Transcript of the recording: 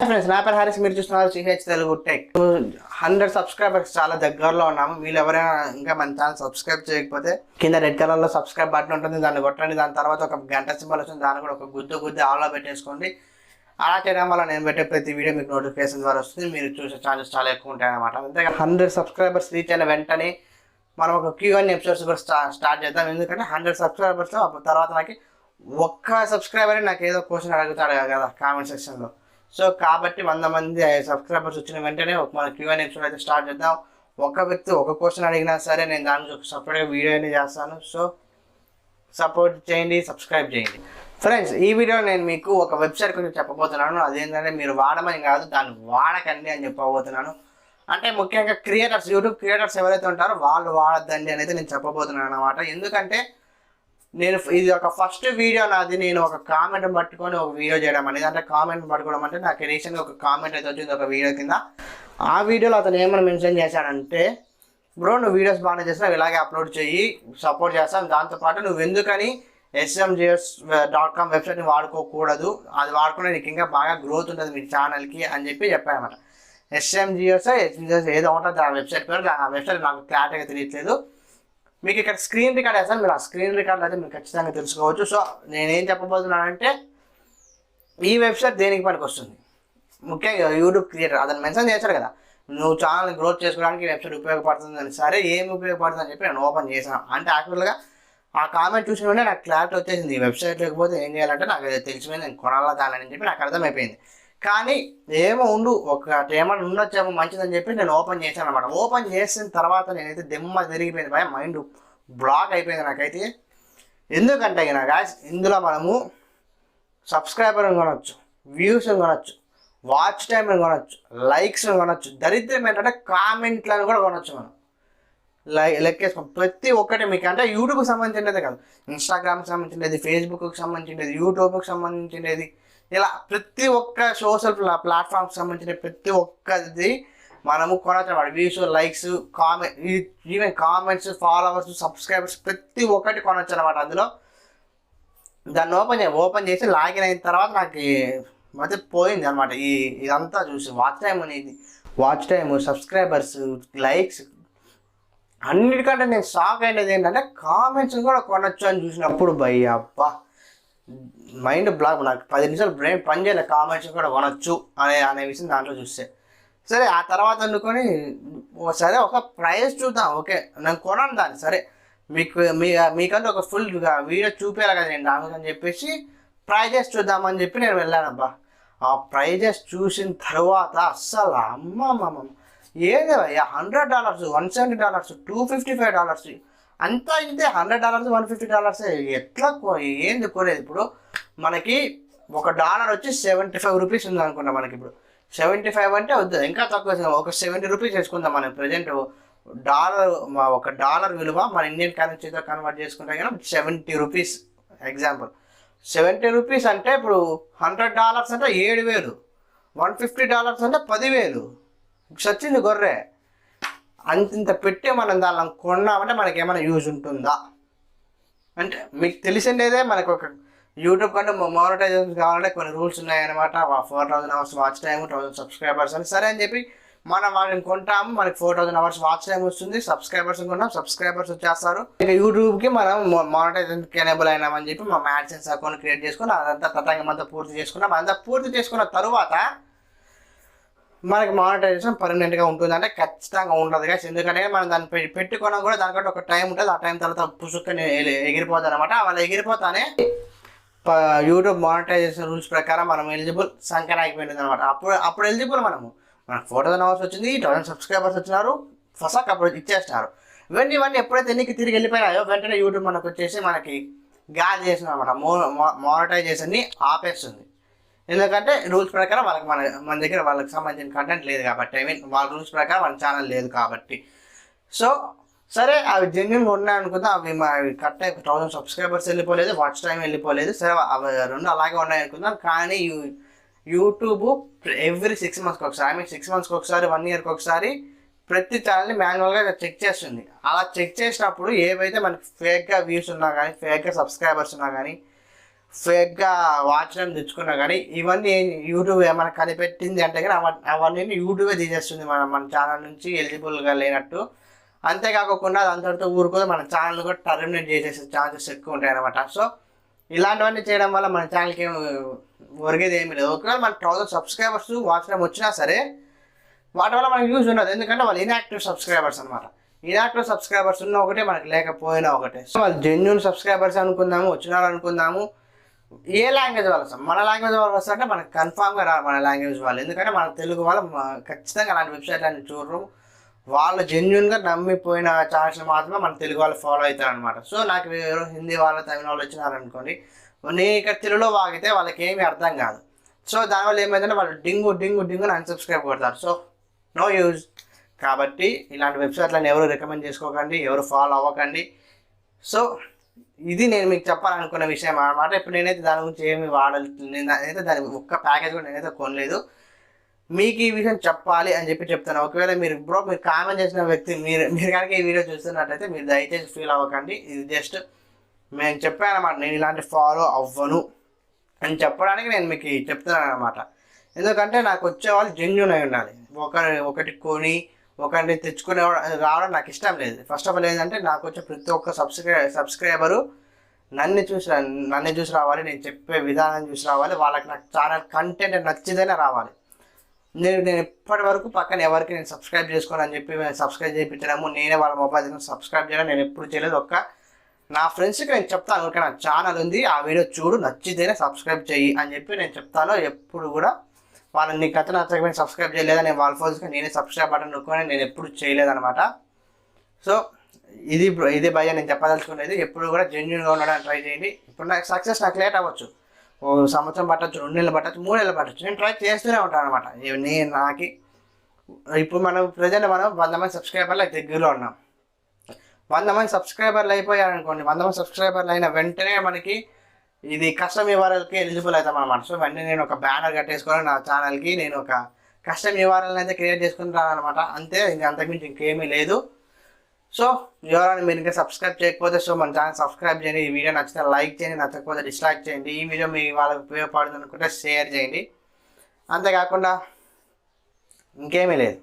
Friends, నా పేరు Harris. మీరు చూస్తున్నారు సిహెచ్ తెలుగు టెక్. 100 సబ్స్క్రైబర్స్ చాలా దగ్గరలో ఉన్నాము. మీరు ఎవరైనా ఇంకా మన ఛానల్ సబ్స్క్రైబ్ చేయకపోతే కింద రెడ్ కలర్ లో సబ్స్క్రైబ్ బటన్ ఉంటుంది, దాన్ని కొట్టండి. దాని తర్వాత ఒక గంట సింబల్ వస్తుంది, దాన్ని కూడా ఒక గుద్దు ఆన్లో పెట్టేసుకోండి. అలా చేయడం వల్ల నేను పెట్టే ప్రతి వీడియో మీకు నోటిఫికేషన్ ద్వారా వస్తుంది. మీరు చూసే ఛాన్సెస్ చాలా ఎక్కువ ఉంటాయి అన్నమాట. అంతేగా 100 సబ్స్క్రైబర్స్ రీచ్ అయిన వెంటనే మనం ఒక Q&A ఎపిసోడ్స్ కూడా స్టార్ట్ చేద్దాం. ఎందుకంటే 100 సబ్స్క్రైబర్స్ తర్వాత నాకు ఒక్క సబ్స్క్రైబర్ నాకు ఏదో క్వశ్చన్ అడుగుతాడు కదా కామెంట్ సెక్షన్లో. సో కాబట్టి 100 మంది సబ్స్క్రైబర్స్ వచ్చిన వెంటనే మన Q&A ఎపిసోడ్ అయితే స్టార్ట్ చేద్దాం. ఒక వ్యక్తి ఒక క్వశ్చన్ అడిగినా సరే నేను దాని గురించి సపరేట్గా వీడియో అనేది చేస్తాను. సో సపోర్ట్ చేయండి, సబ్స్క్రైబ్ చేయండి. ఫ్రెండ్స్, ఈ వీడియో నేను మీకు ఒక వెబ్సైట్ గురించి చెప్పబోతున్నాను. అదేంటంటే మీరు వాడమని కాదు, దాన్ని వాడకండి అని చెప్పబోతున్నాను. అంటే ముఖ్యంగా క్రియేటర్స్, యూట్యూబ్ క్రియేటర్స్ ఎవరైతే ఉంటారో వాళ్ళు వాడద్దండి అని అయితే నేను చెప్పబోతున్నాను అనమాట. ఎందుకంటే నేను ఇది ఒక ఫస్ట్ వీడియో నాది. నేను ఒక కామెంట్ పట్టుకొని ఒక వీడియో చేయడం అనేది, అంటే కామెంట్ పట్టుకోవడం అంటే నాకు రీసెంట్గా ఒక కామెంట్ అయితే వచ్చింది ఒక వీడియో కింద. ఆ వీడియోలో అతను ఏమైనా మెన్షన్ చేశాడంటే, బ్రో నువ్వు వీడియోస్ బాగానే చేస్తావు, ఇలాగే అప్లోడ్ చేయి, సపోర్ట్ చేస్తాను. దాంతోపాటు నువ్వు ఎందుకని smzeus.com వెబ్సైట్ని వాడుకోకూడదు, అది వాడుకునే నీకు ఇంకా బాగా గ్రోత్ ఉంటుంది మీ ఛానల్కి అని చెప్పారన్నమాట. smzeus ఏదో ఉంటుంది ఆ వెబ్సైట్ పేరు. ఆ వెబ్సైట్ నాకు క్లారిటీగా తెలియట్లేదు. మీకు ఇక్కడ స్క్రీన్ రికార్డ్ వేస్తాను, మీరు ఆ స్క్రీన్ రికార్డ్ అయితే మీరు ఖచ్చితంగా తెలుసుకోవచ్చు. సో నేనేం చెప్పబోతున్నానంటే, ఈ వెబ్సైట్ దేనికి పనికి వస్తుంది, ముఖ్యంగా యూట్యూబ్ క్రియేటర్ అతను మెన్షన్ చేశాడు కదా, నువ్వు ఛానల్ని గ్రోత్ చేసుకోవడానికి ఈ వెబ్సైట్ ఉపయోగపడుతుంది అని. సరే ఏమి ఉపయోగపడుతుంది అని చెప్పి నేను ఓపెన్ చేశాను. అంటే యాక్చువల్గా ఆ కామెంట్ చూసిన వెంటనే నాకు క్లారిటీ వచ్చేసింది. ఈ వెబ్సైట్ లేకపోతే ఏం చేయాలంటే నాకు తెలిసిపోయింది, నేను కొనాలా దాని చెప్పి నాకు అర్థమైపోయింది. కానీ ఏమో ఒకటి ఏమన్నా ఉండొచ్చేమో మంచిదని చెప్పి నేను ఓపెన్ చేశాను అనమాట. ఓపెన్ చేసిన తర్వాత నేనైతే దెమ్మ తిరిగిపోయింది, భయ మైండ్ బ్లాక్ అయిపోయింది నాకైతే. ఎందుకంటే గాయస్, ఇందులో మనము సబ్స్క్రైబర్ని కొనవచ్చు, వ్యూస్ని కొనవచ్చు, వాచ్ టైంని కొనవచ్చు, లైక్స్ని కొనవచ్చు. దరిద్రం ఏంటంటే కామెంట్లను కూడా కొనవచ్చు. మనం లెక్కేసుకోండి ప్రతి ఒక్కటి మీకు. అంటే యూట్యూబ్కి సంబంధించినది కాదు, ఇన్స్టాగ్రామ్కి సంబంధించినది, ఫేస్బుక్కి సంబంధించినది, యూట్యూబ్కి సంబంధించినది, ఇలా ప్రతి ఒక్క సోషల్ ప్లాట్ఫామ్కి సంబంధించిన ప్రతి ఒక్కది మనము కొనవచ్చు అన్నమాట. Views, likes, even comments, followers, subscribers ప్రతి ఒక్కటి కొనవచ్చు అనమాట. అందులో దాన్ని ఓపెన్ చేసి లాగిన్ అయిన తర్వాత నాకు మధ్య పోయింది అనమాట. ఇదంతా చూసి వాచ్ టైము, సబ్స్క్రైబర్స్, లైక్స్, అన్నిటికంటే నేను షాక్ అయినది ఏంటంటే కామెంట్స్ కూడా కొనొచ్చు అని చూసినప్పుడు అబ్బా మైండ్ బ్లాక్. నాకు 10 నిమిషాలు బ్రెయిన్ పని చేయలే, కామెంట్స్ కూడా కొనొచ్చు అనే విషయం దాంట్లో చూస్తే. సరే ఆ తర్వాత అనుకొని సరే ఒక ప్రైస్ చూద్దాం, ఓకే నేను కొనను దాన్ని. సరే మీకంటే ఒక ఫుల్ వీడియో చూపించాలి కదా నేను దాని చెప్పేసి ప్రైజెస్ చూద్దామని చెప్పి నేను వెళ్ళానబ్బా. ఆ ప్రైజెస్ చూసిన తర్వాత అస్సలు అమ్మమ్మ ఏదే $100, $170, $255 అంతా ఇంతే. $100, $150 ఎట్లా ఏంది కొనేది? ఇప్పుడు మనకి $1 వచ్చి 75 రూపీస్ ఉంది అనుకుంటా. మనకి ఇప్పుడు 75 అంటే వద్దు, ఇంకా తక్కువ, ఒక 70 రూపీస్ వేసుకుందాం. మనం ప్రజెంట్ $1 విలువ మన ఇండియన్ కరెన్సీతో కన్వర్ట్ చేసుకుంటే కానీ 70 రూపీస్. ఎగ్జాంపుల్ 70 రూపీస్ అంటే ఇప్పుడు $100 అంటే 7,000, $150 అంటే 10,000. సచ్చింది గొర్రె. అంత పెట్టి మనం దాన్ని కొన్నామంటే మనకి ఏమైనా యూజ్ ఉంటుందా? అంటే మీకు తెలిసిందేదే, మనకు ఒక యూట్యూబ్ కంటే మానిటైజేషన్ కావాలంటే కొన్ని రూల్స్ ఉన్నాయన్నమాట. 4,000 అవర్స్ వాచ్ టైము, 1,000 సబ్స్క్రైబర్స్ అని. సరే అని చెప్పి మనం వాటిని కొంటాము, మనకి 4,000 అవర్స్ వాచ్ టైం వస్తుంది, సబ్స్క్రైబర్స్ కొన్నాం, సబ్స్క్రైబర్స్ వచ్చేస్తారు. ఇక యూట్యూబ్కి మనం మానిటైజేషన్కి ఎనేబుల్ అయినామని చెప్పి మా యాడ్సెన్స్ అకౌంట్ క్రియేట్ చేసుకుని అదంతా తతంగం అంతా పూర్తి చేసుకున్నాం. అంతా పూర్తి చేసుకున్న తరువాత మనకి మానిటైజేషన్ పర్మనెంట్గా ఉంటుంది అంటే ఖచ్చితంగా ఉండదు కదా. ఎందుకంటే మనం దాన్ని పెట్టుకున్నా కూడా దానికంటే ఒక టైం ఉంటుంది. ఆ టైం తర్వాత పుసుక్కని ఎగిరిపోతుంది అనమాట. వాళ్ళు ఎగిరిపోతానే యూట్యూబ్ మానిటైజేషన్ రూల్స్ ప్రకారం మనం ఎలిజిబుల్ సంఖ్య ఆగిపోయింది అనమాట. అప్పుడు ఎలిజిబుల్ మనకు 4,000 అవర్స్ వచ్చింది, 1,000 సబ్స్క్రైబర్స్ వచ్చినారు, ఫస్ట్ అప్పుడు ఇచ్చేస్తున్నారు. ఇవన్నీ ఎప్పుడైతే ఎన్నికి తిరిగి వెళ్ళిపోయినాయో వెంటనే యూట్యూబ్ మనకు వచ్చేసి మనకి గాలి చేస్తుంది అనమాట. మానిటైజేషన్ని ఆపేస్తుంది. ఎందుకంటే రూల్స్ ప్రకారం మన దగ్గర వాళ్ళకి సంబంధించిన కంటెంట్ లేదు కాబట్టి, వాళ్ళ రూల్స్ ప్రకారం వాళ్ళ ఛానల్ లేదు కాబట్టి. సో సరే అవి జెన్యున్గా ఉన్నాయి అనుకుందాం. అవి కట్ అయి 1,000 సబ్స్క్రైబర్స్ వెళ్ళిపోలేదు, వాచ్ టైం వెళ్ళిపోలేదు. సరే అవి రెండు అలాగే ఉన్నాయి అనుకుందాం. కానీ యూట్యూబ్ ఎవ్రీ 6 మంత్స్కి ఒకసారి, 6 మంత్స్కి ఒకసారి, 1 ఇయర్కి ఒకసారి ప్రతి ఛానల్ని మాన్యువల్గా చెక్ చేస్తుంది. అలా చెక్ చేసినప్పుడు ఏవైతే మనకి ఫేక్గా వ్యూస్ ఉన్నా కానీ, ఫేక్గా సబ్స్క్రైబర్స్ ఉన్నా కానీ, ఫేక్గా వాచ్ టైం తెచ్చుకున్నా కానీ ఇవన్నీ యూట్యూబ్ ఏమైనా కనిపెట్టింది అంటే కానీ అవన్నీ యూట్యూబే తీసేస్తుంది మన ఛానల్ నుంచి ఎలిజిబుల్గా లేనట్టు. అంతేకాకుండా అది అంతటితో ఊరుకోదు, మన ఛానల్ కూడా టర్మినేట్ చేసేసే ఛాన్సెస్ ఎక్కువ ఉంటాయి అనమాట. సో ఇలాంటివన్నీ చేయడం వల్ల మన ఛానల్కి ఒరిగేది ఏమీ లేదు. ఒకవేళ మన 1000 సబ్స్క్రైబర్స్ వాచ్ టైం వచ్చినా సరే వాటి వల్ల మనకు యూజ్ ఉండదు, ఎందుకంటే వాళ్ళు ఇన్యాక్టివ్ సబ్స్క్రైబర్స్ అనమాట. ఇన్యాక్టివ్ సబ్స్క్రైబర్స్ ఉన్న ఒకటే, మనకి లేకపోయినా ఒకటే. సో వాళ్ళు జెన్యూన్ సబ్స్క్రైబర్స్ అనుకుందాము, వచ్చినారు అనుకుందాము. ఏ లాంగ్వేజ్ వాళ్ళు వస్తారు, మన లాంగ్వేజ్ వాళ్ళు వస్తారంటే మనకు కన్ఫామ్గా రాదు మన లాంగ్వేజ్ వాళ్ళు, ఎందుకంటే మన తెలుగు వాళ్ళు ఖచ్చితంగా అలాంటి వెబ్సైట్లన్నీ చూడరు. వాళ్ళు జెన్యున్గా నమ్మిపోయిన ఛానల్స్ మాత్రమే మన తెలుగు వాళ్ళు ఫాలో అవుతారు అనమాట. సో నాకు హిందీ వాళ్ళు తమిళ వాళ్ళు వచ్చినారనుకోండి, నేను ఇక్కడ తెలుగులో వాగితే వాళ్ళకి ఏమీ అర్థం కాదు. సో దానివల్ల ఏమైందంటే వాళ్ళు డింగు అన్సబ్స్క్రైబ్ కొడతారు. So no use. కాబట్టి ఇలాంటి వెబ్సైట్లను ఎవరు రికమెండ్ చేసుకోకండి, ఎవరు ఫాలో అవ్వకండి. సో ఇది నేను మీకు చెప్పాలనుకున్న విషయం అన్నమాట. ఇప్పుడు నేనైతే దాని గురించి ఏమి నేనైతే దాని ఒక్క ప్యాకేజ్ కూడా నేనైతే కొనలేదు. మీకు ఈ విషయం చెప్పాలి అని చెప్తాను. ఒకవేళ మీరు కామెంట్ చేసిన వ్యక్తి మీరు కనుక ఈ వీడియో చూస్తున్నట్టయితే మీరు దయచేసి ఫీల్ అవ్వకండి. ఇది జస్ట్ నేను చెప్పాను అన్నమాట, నేను ఇలాంటి ఫాలో అవ్వను అని చెప్పడానికి నేను మీకు చెప్తున్నాను అనమాట. ఎందుకంటే నాకు వచ్చే వాళ్ళు జెన్యూన్ అయి ఉండాలి. ఒకటి కొని ఒకరిని తెచ్చుకునే రావడం నాకు ఇష్టం లేదు. ఫస్ట్ ఆఫ్ ఆల్ ఏంటంటే నాకు వచ్చే ప్రతి ఒక్క సబ్స్క్రైబరు నన్ను చూసి రావాలి, నేను చెప్పే విధానం చూసి రావాలి, వాళ్ళకి నాకు ఛానల్ కంటెంట్ నచ్చితేనే రావాలి. నేను ఇప్పటి వరకు పక్కన ఎవరికి నేను సబ్స్క్రైబ్ చేసుకోను అని చెప్పి సబ్స్క్రైబ్ చేయించడము, నేనే వాళ్ళ మొబైల్ సబ్స్క్రైబ్ చేయడం నేను ఎప్పుడు చేయలేదు. నా ఫ్రెండ్స్కి నేను చెప్తాను, ఓకే నా ఛానల్ ఉంది, ఆ వీడియో చూడు, నచ్చితేనే సబ్స్క్రైబ్ చెయ్యి అని చెప్పి నేను చెప్తాను. ఎప్పుడు కూడా వాళ్ళని నీకు కథ నచ్చకపోయినా సబ్స్క్రైబ్ చేయలేదా, నేను వాళ్ళ ఫోన్స్కి నేనే సబ్స్క్రైబ్ బటన్ నొక్కుని నేను ఎప్పుడు చేయలేదన్నమాట. సో ఇది భయ్య నేను చెప్పదలుచుకునేది. ఎప్పుడు కూడా జెన్యూన్గా ఉండడానికి ట్రై చేయండి. ఇప్పుడు నాకు సక్సెస్ నాకు లేట్ అవ్వచ్చు, సంవత్సరం పట్టచ్చు, 2 నెలలు పట్టచ్చు, 3 నెలలు పట్టచ్చు, నేను ట్రై చేస్తూనే ఉంటాను అనమాట. నాకు ఇప్పుడు మనం ప్రజెంట్ 100 మంది సబ్స్క్రైబర్లు దగ్గరలో ఉన్నాం. 100 మంది సబ్స్క్రైబర్లు అయిపోయారనుకోండి, 100 మంది సబ్స్క్రైబర్లు అయిన వెంటనే మనకి ఇది కస్టమ్ యూఆర్ఎల్కి ఎలిజిబుల్ అవుతాం అనమాట. సో వెంటనే నేను ఒక బ్యానర్ కట్టేసుకొని నా ఛానల్కి నేను ఒక కస్టమ్ యూఆర్ఎల్ని అయితే క్రియేట్ చేసుకుంటాను అనమాట. అంతే, ఇంకా అంతకుమించి ఇంకేమీ లేదు. సో ఎవరైనా మీరు ఇంకా సబ్స్క్రైబ్ చేయకపోతే సో మన ఛానల్ సబ్స్క్రైబ్ చేయండి. ఈ వీడియో నచ్చితే లైక్ చేయండి, నచ్చకపోతే డిస్లైక్ చేయండి. ఈ వీడియో మీ వాళ్ళకి ఉపయోగపడుతుంది అనుకుంటే షేర్ చేయండి. అంతేకాకుండా ఇంకేమీ లేదు.